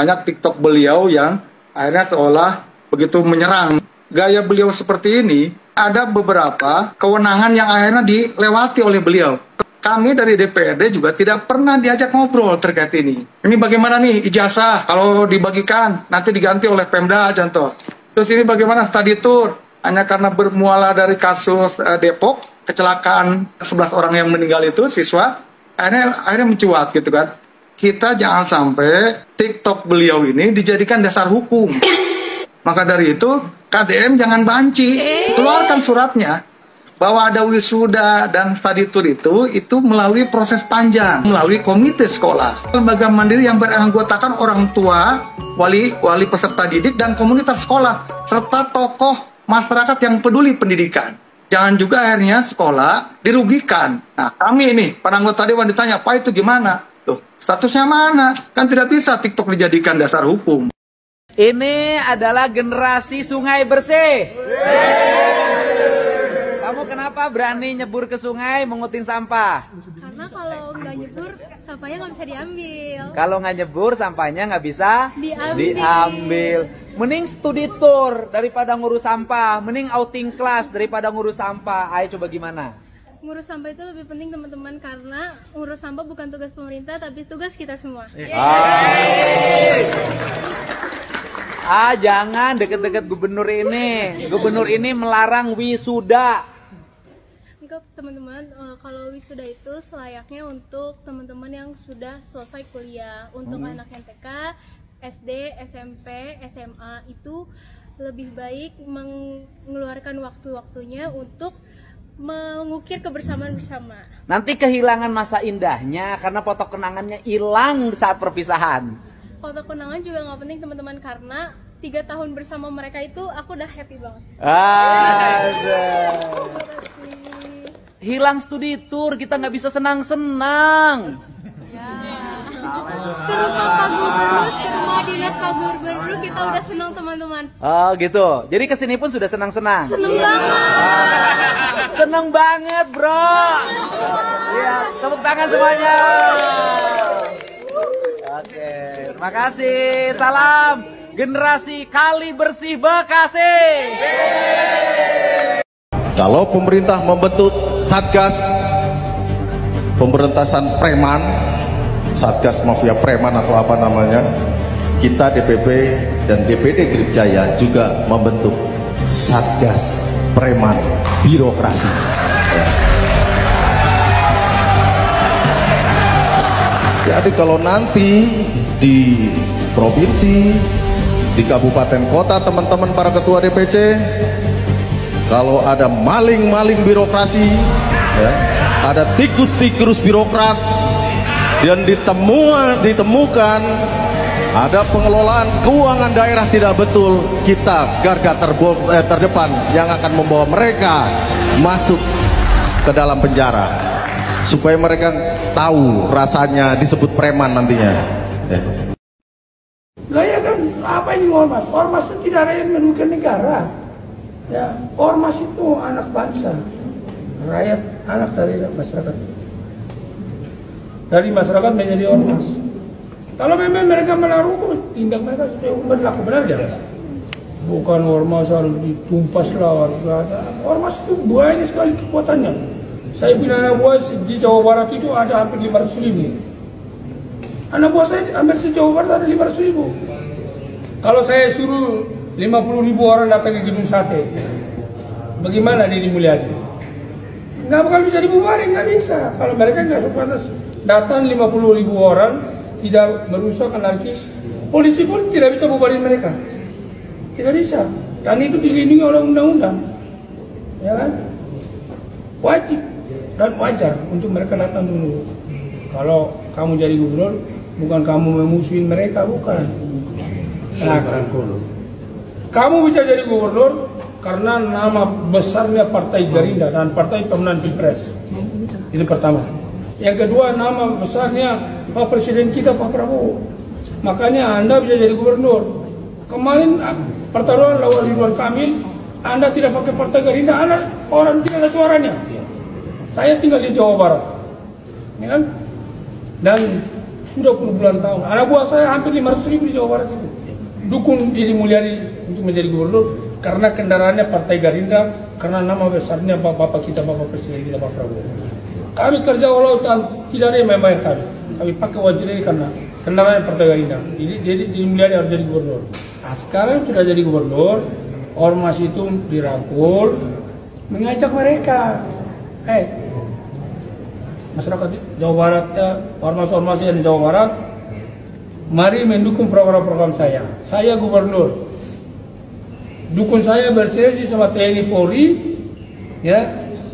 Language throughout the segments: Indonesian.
Banyak TikTok beliau yang akhirnya seolah begitu menyerang. Gaya beliau seperti ini, ada beberapa kewenangan yang akhirnya dilewati oleh beliau. Kami dari DPRD juga tidak pernah diajak ngobrol terkait ini. Ini bagaimana nih ijazah kalau dibagikan nanti diganti oleh Pemda contoh. Terus ini bagaimana study tour? Hanya karena bermuara dari kasus Depok, kecelakaan 11 orang yang meninggal itu siswa, akhirnya mencuat gitu kan. Kita jangan sampai TikTok beliau ini dijadikan dasar hukum. Maka dari itu KDM jangan banci, keluarkan suratnya bahwa ada wisuda dan study tour itu melalui proses panjang, melalui komite sekolah, lembaga mandiri yang beranggotakan orang tua, wali peserta didik dan komunitas sekolah serta tokoh masyarakat yang peduli pendidikan. Jangan juga akhirnya sekolah dirugikan. Nah, kami ini para anggota dewan ditanya, Pak itu gimana? Loh, statusnya mana? Kan tidak bisa TikTok dijadikan dasar hukum. Ini adalah generasi sungai bersih. Kamu kenapa berani nyebur ke sungai mengutin sampah? Karena kalau nggak nyebur, sampahnya nggak bisa diambil. Kalau nggak nyebur, sampahnya nggak bisa diambil. Mending studi tour daripada ngurus sampah. Mending outing class daripada ngurus sampah. Ayo coba gimana? Ngurus sampah itu lebih penting teman-teman, karena ngurus sampah bukan tugas pemerintah tapi tugas kita semua. Jangan deket-deket gubernur ini. Gubernur ini melarang wisuda. Enggak teman-teman, kalau wisuda itu selayaknya untuk teman-teman yang sudah selesai kuliah. Untuk anak yang TK, SD, SMP, SMA itu lebih baik mengeluarkan waktu-waktunya untuk mengukir kebersamaan bersama. Nanti kehilangan masa indahnya karena foto kenangannya hilang saat perpisahan. Foto kenangan juga nggak penting teman-teman, karena 3 tahun bersama mereka itu aku udah happy banget. Hilang studi tour, kita nggak bisa senang-senang. Ke rumah Pak Gubernur, ke rumah dinas Pak Gubernur kita udah senang teman-teman. Oh gitu, jadi kesini pun sudah senang-senang. Seneng banget. Seneng banget bro. Iya, tepuk tangan semuanya. Oke, terima kasih. Salam generasi Kali Bersih Bekasi. Kalau pemerintah membentuk Satgas pemberantasan preman, Satgas Mafia Preman atau apa namanya, kita DPP dan DPD Grip Jaya juga membentuk Satgas Preman Birokrasi. Jadi kalau nanti di provinsi, di kabupaten kota, teman-teman para ketua DPC, kalau ada maling-maling birokrasi, ya, ada tikus-tikus birokrat, dan ditemukan ada pengelolaan keuangan daerah tidak betul, kita garda terdepan yang akan membawa mereka masuk ke dalam penjara. Supaya mereka tahu rasanya disebut preman nantinya. Lah ya kan, apa ini ormas? Ormas itu tidak ada yang merugikan negara. Ya, ormas itu anak bangsa, rakyat, anak dari masyarakat. Dari masyarakat menjadi ormas. Kalau memang mereka melarang, tindak mereka sudah berlaku, benar tidak? Bukan ormas harus ditumpas lah. Ormas itu banyak sekali kekuatannya. Saya punya anak buah di Jawa Barat itu ada hampir 500.000. Anak buah saya hampir di Jawa Barat ada 500.000. Kalau saya suruh 50.000 orang datang ke gedung sate, bagaimana Deddy Mulyadi? Nggak bakal bisa dibubarin, nggak bisa. Kalau mereka nggak pantas datang 50.000 orang, tidak merusak anarkis, polisi pun tidak bisa bubarin mereka. Tidak bisa. Dan itu dilindungi oleh undang-undang. Ya kan? Wajib dan wajar untuk mereka datang dulu. Kalau kamu jadi gubernur, bukan kamu memusuhin mereka, bukan. Nah, kamu bisa jadi gubernur karena nama besarnya Partai Gerindra dan Partai Pemenang Pilpres. Itu pertama. Yang kedua, nama besarnya Pak Presiden kita, Pak Prabowo. Makanya Anda bisa jadi gubernur. Kemarin pertarungan lawan Ridwan Kamil, Anda tidak pakai Partai Gerindra, Anda orang tidak ada suaranya. Saya tinggal di Jawa Barat, ya kan? Dan Sudah puluhan tahun. Anak buah saya hampir 500.000 di Jawa Barat itu. Dukung Deddy Mulyadi untuk menjadi gubernur karena kendaraannya Partai Gerindra, karena nama besarnya Bapak kita, Bapak Presiden kita, Pak Prabowo. Kami kerja walau tidak ada yang main-main kami. Kami pakai wajib ini karena kendaraannya Partai Gerindra. Jadi Deddy Mulyadi harus jadi gubernur. Nah, sekarang sudah jadi gubernur, ormas itu dirangkul, mengajak mereka. Masyarakat Jawa Barat, ormas-ormas yang di Jawa Barat, mari mendukung program-program saya. Saya gubernur. Dukung saya bersesi sama TNI Polri, ya,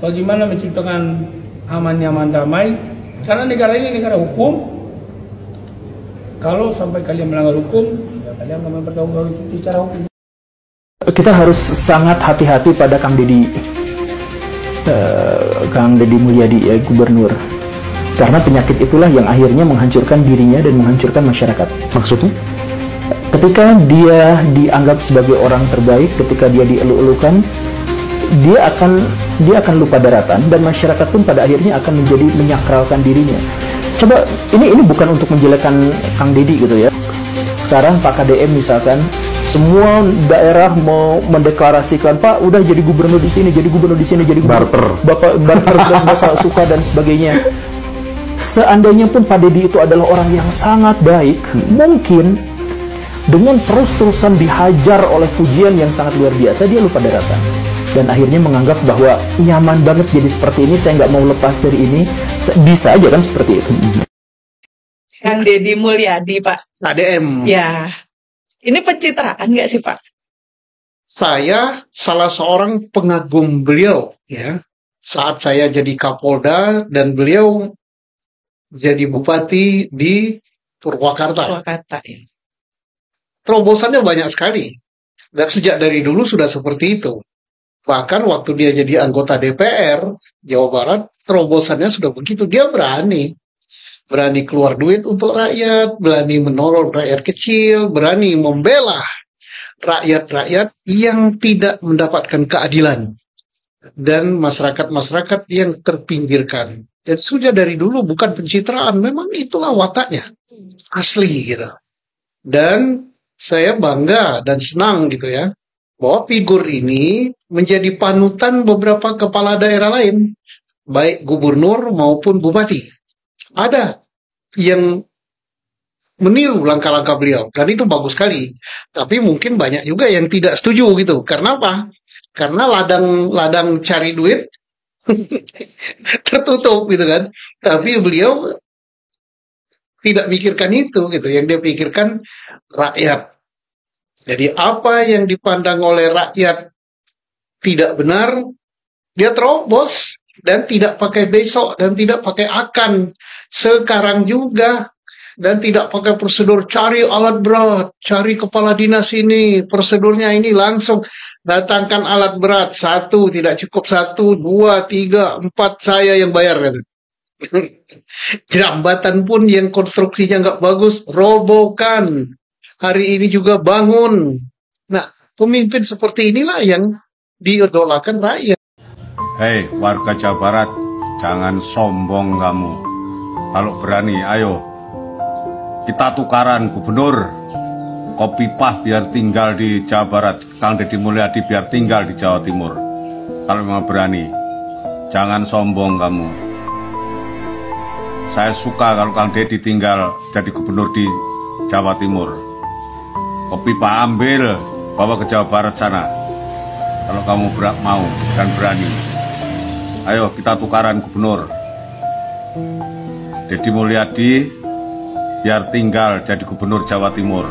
bagaimana menciptakan aman, nyaman, damai. Karena negara ini negara hukum. Kalau sampai kalian melanggar hukum, ya kalian akan bertanggung jawab secara hukum. Kita harus sangat hati-hati pada Kang Deddy Mulyadi, ya, gubernur. Karena penyakit itulah yang akhirnya menghancurkan dirinya dan menghancurkan masyarakat. Maksudnya? Ketika dia dianggap sebagai orang terbaik, ketika dia dielu-elukan, dia akan lupa daratan, dan masyarakat pun pada akhirnya akan menjadi menyakralkan dirinya. Coba, ini bukan untuk menjelekkan Kang Deddy gitu ya. Sekarang Pak KDM misalkan, semua daerah mau mendeklarasikan, Pak udah jadi gubernur di sini, jadi gubernur di sini, jadi gubernur. Bapak suka dan sebagainya. Seandainya pun Pak Deddy itu adalah orang yang sangat baik, mungkin dengan terus-terusan dihajar oleh pujian yang sangat luar biasa, dia lupa daratan. Dan akhirnya menganggap bahwa nyaman banget jadi seperti ini, saya nggak mau lepas dari ini. Bisa aja kan seperti itu. Kang Deddy Mulyadi, Pak. KDM. Ya. Ini pencitraan nggak sih, Pak? Saya salah seorang pengagum beliau, ya. Saat saya jadi Kapolda dan beliau jadi bupati di Purwakarta. Purwakarta, ya. Terobosannya banyak sekali. Dan sejak dari dulu sudah seperti itu. Bahkan waktu dia jadi anggota DPR Jawa Barat, terobosannya sudah begitu. Dia berani keluar duit untuk rakyat, berani menolong rakyat kecil, berani membela rakyat-rakyat yang tidak mendapatkan keadilan, dan masyarakat-masyarakat yang terpinggirkan. Dan sudah dari dulu bukan pencitraan, memang itulah wataknya, asli gitu. Dan saya bangga dan senang gitu ya, bahwa figur ini menjadi panutan beberapa kepala daerah lain, baik gubernur maupun bupati. Ada yang meniru langkah-langkah beliau, dan itu bagus sekali. Tapi mungkin banyak juga yang tidak setuju gitu. Karena apa? Karena ladang cari duit tertutup gitu kan. Tapi beliau tidak pikirkan itu gitu. Yang dia pikirkan rakyat. Jadi apa yang dipandang oleh rakyat tidak benar, dia terobos. Dan tidak pakai besok, dan tidak pakai akan sekarang juga, dan tidak pakai prosedur cari alat berat, cari kepala dinas ini, prosedurnya ini, langsung datangkan alat berat, 1 tidak cukup, 1, 2, 3, 4 saya yang bayar gitu. Jambatan pun yang konstruksinya nggak bagus, robohkan. Hari ini juga bangun. Nah, pemimpin seperti inilah yang diidolakan rakyat. Hei warga Jawa Barat, jangan sombong kamu. Kalau berani, ayo kita tukaran gubernur. Kopipah biar tinggal di Jawa Barat, Kang Deddy Mulyadi biar tinggal di Jawa Timur. Kalau memang berani, jangan sombong kamu. Saya suka kalau Kang Deddy tinggal jadi gubernur di Jawa Timur. Kopipah ambil, bawa ke Jawa Barat sana. Kalau kamu mau dan berani. Ayo kita tukaran gubernur. Deddy Mulyadi biar tinggal jadi gubernur Jawa Timur.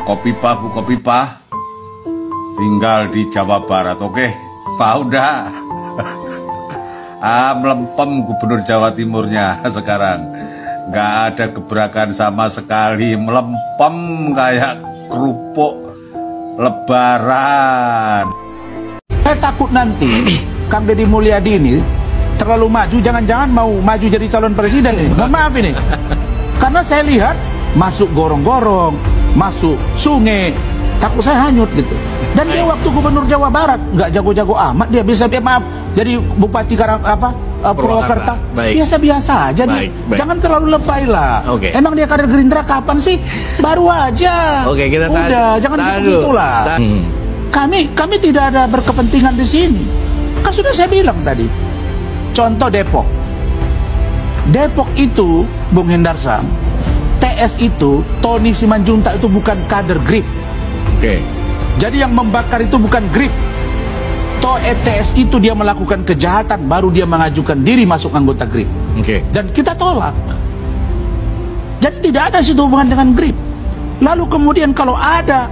Kopipah Bu Kopipah tinggal di Jawa Barat. Oke, Pak udah. Melempem gubernur Jawa Timurnya sekarang. Nggak ada gebrakan sama sekali, melempem kayak kerupuk lebaran. Saya takut nanti Kang Deddy Mulyadi ini terlalu maju, jangan-jangan mau maju jadi calon presiden ini. Mohon maaf ini. Karena saya lihat masuk gorong-gorong, masuk sungai, takut saya hanyut gitu. Dan dia waktu gubernur Jawa Barat nggak jago-jago amat, dia bisa, maaf, jadi Bupati Purwakarta, biasa-biasa aja nih. Jangan terlalu lebay lah. Emang dia kader Gerindra kapan sih? Baru aja. Kita udah, jangan begitulah. Kami tidak ada berkepentingan di sini. Kan sudah saya bilang tadi. Contoh Depok. Depok itu, Bung Hendarsam, TS itu, Tony Simanjuntak itu bukan kader GRIP. Jadi yang membakar itu bukan GRIP. TS itu dia melakukan kejahatan, baru dia mengajukan diri masuk anggota GRIP. Dan kita tolak. Jadi tidak ada situ hubungan dengan GRIP. Lalu kemudian kalau ada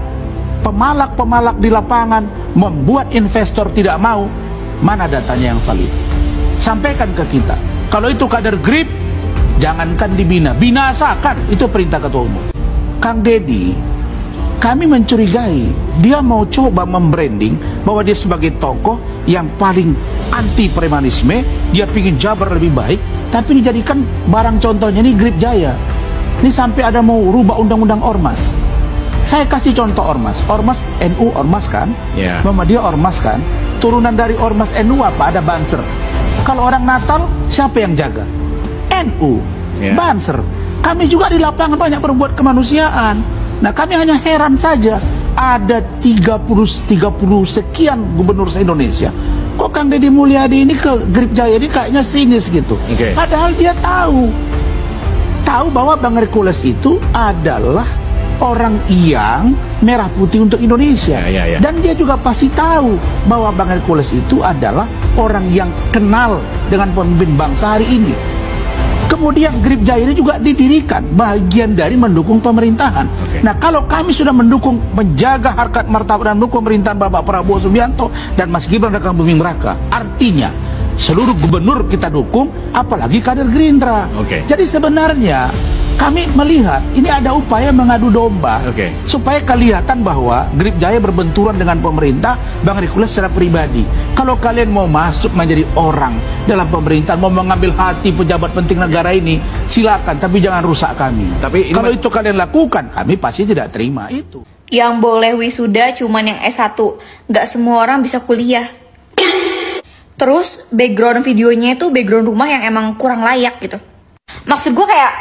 pemalak-pemalak di lapangan membuat investor tidak mau, mana datanya yang valid? Sampaikan ke kita. Kalau itu kader GRIP, jangankan dibina, binasakan. Itu perintah Ketua Umum. Kang Deddy, kami mencurigai dia mau coba membranding bahwa dia sebagai tokoh yang paling anti premanisme, dia pingin Jabar lebih baik, tapi dijadikan barang contohnya ini GRIP Jaya. Ini sampai ada mau rubah undang-undang Ormas. Saya kasih contoh Ormas. Ormas NU Ormas kan? Muhammadiyah Ormas kan? Turunan dari Ormas NU apa? Ada Banser. Kalau orang Natal, siapa yang jaga? NU, Banser. Kami juga di lapangan banyak berbuat kemanusiaan. Nah, kami hanya heran saja, ada 30 sekian gubernur se-Indonesia. Kok Kang Deddy Mulyadi ini ke GRIP Jaya ini kayaknya sinis gitu. Padahal dia tahu bahwa Bang Hercules itu adalah orang yang merah putih untuk Indonesia. Dan dia juga pasti tahu bahwa Bang Hercules itu adalah orang yang kenal dengan pemimpin bangsa hari ini. Kemudian GRIP Jaya ini juga didirikan bagian dari mendukung pemerintahan. Nah, kalau kami sudah mendukung, menjaga harkat martabat dan mendukung pemerintahan Bapak Prabowo Subianto dan Mas Gibran Raka Buming Raka, artinya seluruh gubernur kita dukung, apalagi kader Gerindra. Jadi sebenarnya kami melihat ini ada upaya mengadu domba supaya kelihatan bahwa GRIP Jaya berbenturan dengan pemerintah, Bang Hercules secara pribadi. Kalau kalian mau masuk menjadi orang dalam pemerintahan, mau mengambil hati pejabat penting negara ini, silakan, tapi jangan rusak kami. Tapi kalau itu kalian lakukan, kami pasti tidak terima itu. Yang boleh wisuda cuman yang S1, nggak semua orang bisa kuliah. Terus background videonya itu background rumah yang emang kurang layak gitu. Maksud gue kayak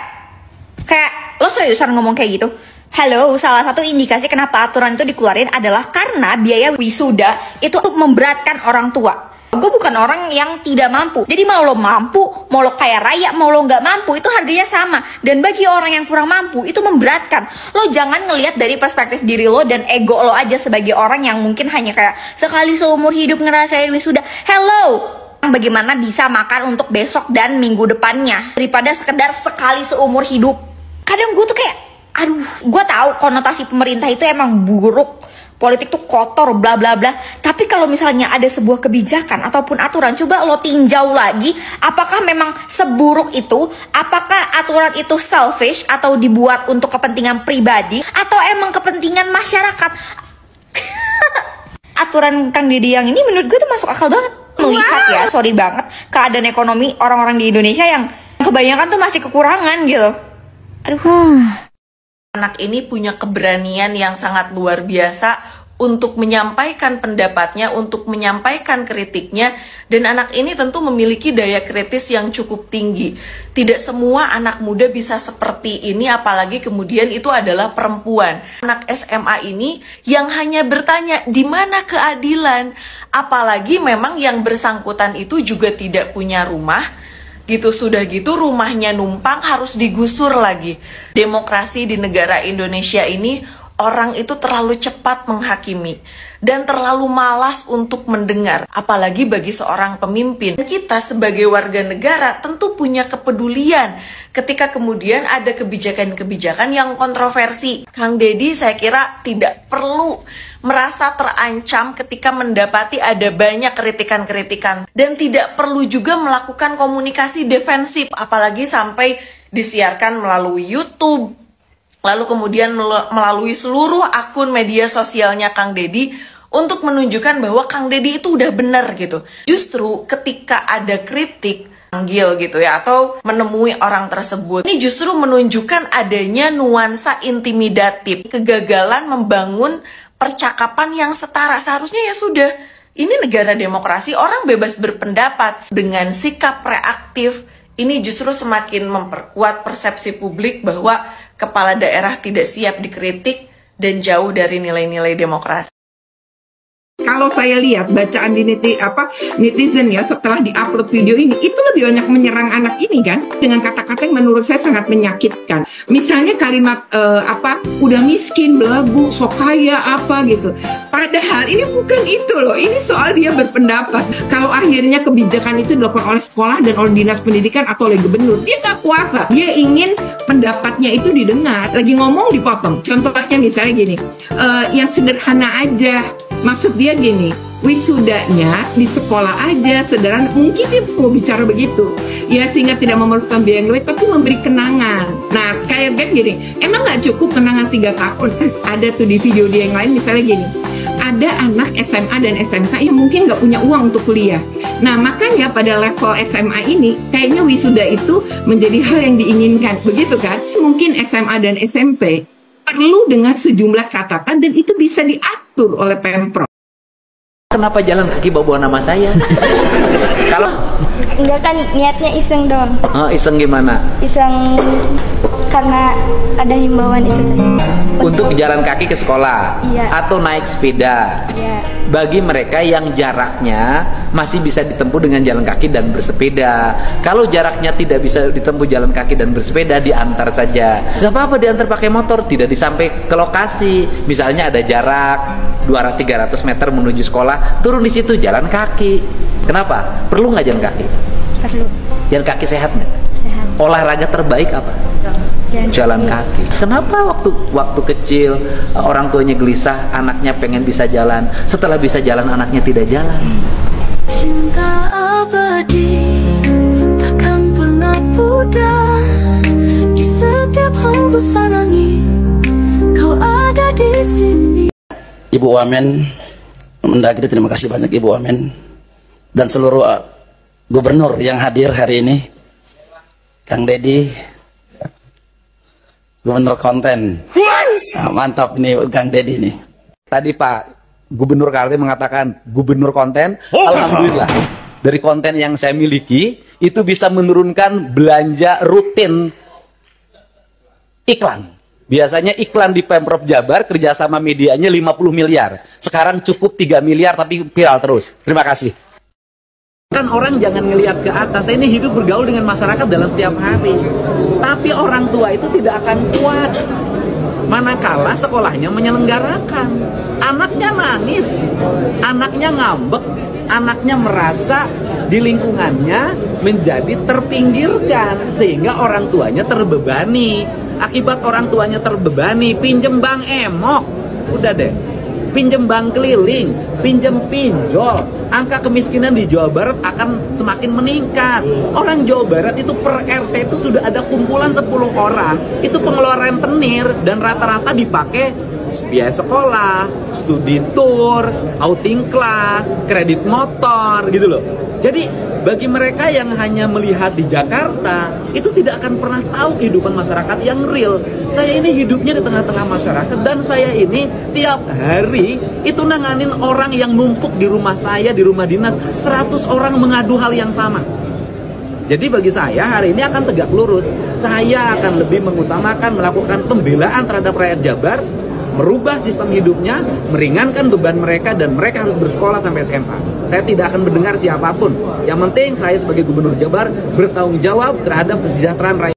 lo seriusan ngomong kayak gitu? Halo, salah satu indikasi kenapa aturan itu dikeluarin adalah karena biaya wisuda itu memberatkan orang tua. Gue bukan orang yang tidak mampu. Jadi mau lo mampu, mau lo kaya raya, mau lo nggak mampu, itu harganya sama. Dan bagi orang yang kurang mampu, itu memberatkan. Lo jangan ngelihat dari perspektif diri lo dan ego lo aja sebagai orang yang mungkin hanya kayak sekali seumur hidup ngerasain wisuda. Hello! Bagaimana bisa makan untuk besok dan minggu depannya daripada sekedar sekali seumur hidup. Kadang gue tuh kayak, aduh, gue tahu konotasi pemerintah itu emang buruk, politik tuh kotor, bla bla bla. Tapi kalau misalnya ada sebuah kebijakan ataupun aturan, coba lo tinjau lagi, apakah memang seburuk itu? Apakah aturan itu selfish atau dibuat untuk kepentingan pribadi atau emang kepentingan masyarakat? Aturan Kang Deddy yang ini menurut gue tuh masuk akal banget. Melihat ya, sorry banget, keadaan ekonomi orang-orang di Indonesia yang kebanyakan tuh masih kekurangan gitu. Anak ini punya keberanian yang sangat luar biasa untuk menyampaikan pendapatnya, untuk menyampaikan kritiknya, dan anak ini tentu memiliki daya kritis yang cukup tinggi. Tidak semua anak muda bisa seperti ini, apalagi kemudian itu adalah perempuan. Anak SMA ini yang hanya bertanya, di mana keadilan? Apalagi memang yang bersangkutan itu juga tidak punya rumah. Gitu, sudah gitu rumahnya numpang harus digusur lagi. Demokrasi di negara Indonesia ini, orang itu terlalu cepat menghakimi dan terlalu malas untuk mendengar, apalagi bagi seorang pemimpin. Kita sebagai warga negara tentu punya kepedulian ketika kemudian ada kebijakan-kebijakan yang kontroversi. Kang Deddy saya kira tidak perlu merasa terancam ketika mendapati ada banyak kritikan-kritikan, dan tidak perlu juga melakukan komunikasi defensif, apalagi sampai disiarkan melalui YouTube, lalu kemudian melalui seluruh akun media sosialnya Kang Deddy untuk menunjukkan bahwa Kang Deddy itu udah benar gitu. Justru ketika ada kritik, panggil gitu ya, atau menemui orang tersebut, ini justru menunjukkan adanya nuansa intimidatif, kegagalan membangun percakapan yang setara. Seharusnya ya sudah Ini negara demokrasi, orang bebas berpendapat. Dengan sikap reaktif, ini justru semakin memperkuat persepsi publik bahwa kepala daerah tidak siap dikritik dan jauh dari nilai-nilai demokrasi. Kalau saya lihat bacaan di netizen ya setelah diupload video ini, itu lebih banyak menyerang anak ini kan, dengan kata-kata yang menurut saya sangat menyakitkan. Misalnya kalimat udah miskin, belagu, sok kaya apa gitu. Padahal ini bukan itu loh, ini soal dia berpendapat. Kalau akhirnya kebijakan itu dilakukan oleh sekolah dan oleh dinas pendidikan atau oleh gubernur, dia nggak kuasa. Dia ingin pendapatnya itu didengar. Lagi ngomong dipotong. Contohnya misalnya gini, yang sederhana aja. Maksud dia gini, wisudanya di sekolah aja, sederhana, mungkin dia mau bicara begitu ya, sehingga tidak memerlukan biaya yang lebih, tapi memberi kenangan. Nah kayak gini, emang nggak cukup kenangan 3 tahun? Ada tuh di video dia yang lain, misalnya gini, ada anak SMA dan SMK yang mungkin nggak punya uang untuk kuliah. Nah makanya pada level SMA ini kayaknya wisuda itu menjadi hal yang diinginkan, begitu kan? Mungkin SMA dan SMP perlu dengan sejumlah catatan dan itu bisa diatur oleh Pemprov. Kenapa jalan kaki bawa nama saya? Kalau enggak kan niatnya iseng dong. Iseng gimana? Iseng karena ada himbauan itu tadi. Untuk jalan kaki ke sekolah, iya. Atau naik sepeda. Iya. Bagi mereka yang jaraknya masih bisa ditempuh dengan jalan kaki dan bersepeda. Kalau jaraknya tidak bisa ditempuh jalan kaki dan bersepeda, diantar saja. Gak apa-apa diantar pakai motor, tidak disampai ke lokasi. Misalnya ada jarak 200-300 meter menuju sekolah, turun di situ jalan kaki. Kenapa? Perlu nggak jalan kaki? Perlu. Jalan kaki sehat nggak? Sehat. Olahraga terbaik apa? Jalan kaki. Kenapa waktu kecil orang tuanya gelisah, anaknya pengen bisa jalan, setelah bisa jalan anaknya tidak jalan? Cinta abadi takkan pernah pudar di setiap hembusan angin. Kau ada di sini. Ibu Wamen, Mendagri, terima kasih banyak Ibu Wamen dan seluruh gubernur yang hadir hari ini. Kang Dedi, Gubernur konten. Nah, mantap nih Kang Dedi nih. Tadi Pak Gubernur Kaltim mengatakan gubernur konten. Alhamdulillah dari konten yang saya miliki itu bisa menurunkan belanja rutin iklan. Biasanya iklan di Pemprov Jabar kerjasama medianya 50 miliar. Sekarang cukup 3 miliar tapi viral terus. Terima kasih. Kan orang jangan ngelihat ke atas. Saya ini hidup bergaul dengan masyarakat dalam setiap hari. Tapi orang tua itu tidak akan kuat manakala sekolahnya menyelenggarakan. Anaknya nangis, anaknya ngambek, anaknya merasa di lingkungannya menjadi terpinggirkan sehingga orang tuanya terbebani. Akibat orang tuanya terbebani, pinjem bank emok, udah deh, pinjem bank keliling, pinjem pinjol, angka kemiskinan di Jawa Barat akan semakin meningkat. Orang Jawa Barat itu per RT itu sudah ada kumpulan 10 orang, itu pengeluaran rentenir dan rata-rata dipakai biaya sekolah, studi tour, outing kelas, kredit motor gitu loh. Jadi bagi mereka yang hanya melihat di Jakarta, itu tidak akan pernah tahu kehidupan masyarakat yang real. Saya ini hidupnya di tengah-tengah masyarakat dan saya ini tiap hari itu nanganin orang yang numpuk di rumah saya, di rumah dinas, 100 orang mengadu hal yang sama. Jadi bagi saya hari ini akan tegak lurus. Saya akan lebih mengutamakan melakukan pembelaan terhadap rakyat Jabar, merubah sistem hidupnya, meringankan beban mereka, dan mereka harus bersekolah sampai SMA. Saya tidak akan mendengar siapapun. Yang penting saya sebagai Gubernur Jabar bertanggung jawab terhadap kesejahteraan rakyat.